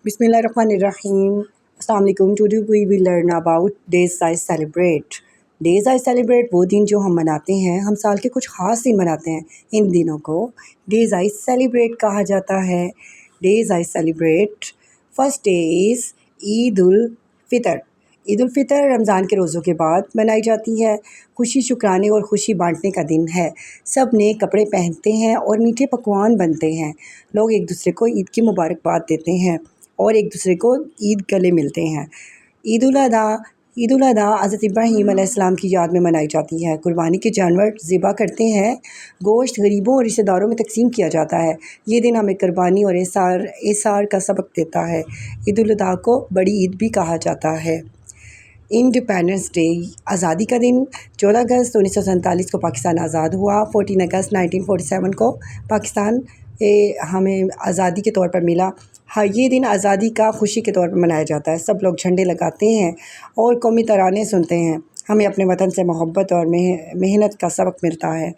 Bismillahirrahmanirrahim. अस्सलाम वालेकुम. Today we will learn about days I celebrate. Days I celebrate वो दिन जो हम मनाते हैं, हम साल के कुछ ख़ास दिन मनाते हैं. इन दिनों को डेज़ आई सेलिब्रेट कहा जाता है. Days I celebrate. First day is Eid ul Fitr. Eid ul Fitr Ramzan के रोज़ों के बाद मनाई जाती है. खुशी शुक्राने और खुशी बांटने का दिन है. सब नए कपड़े पहनते हैं और मीठे पकवान बनते हैं. लोग एक दूसरे को ईद की मुबारकबाद देते हैं और एक दूसरे को ईद गले मिलते हैं. ईद उल अज़हा हज़रत इब्राहीम अलैहिस्सलाम की याद में मनाई जाती है. कुर्बानी के जानवर ज़िबा करते हैं. गोश्त गरीबों और रिश्तेदारों में तकसीम किया जाता है. ये दिन हमें कुर्बानी और एसार का सबक देता है. ईद उल अज़हा को बड़ी ईद भी कहा जाता है. इंडिपेंडेंस डे, आज़ादी का दिन. 14 अगस्त 1947 को पाकिस्तान आज़ाद हुआ. 14 अगस्त 1947 को पाकिस्तान हमें आज़ादी के तौर पर मिला. हाँ, ये दिन आज़ादी का खुशी के तौर पर मनाया जाता है. सब लोग झंडे लगाते हैं और कौमी तराने सुनते हैं. हमें अपने वतन से मोहब्बत और मेहनत का सबक मिलता है.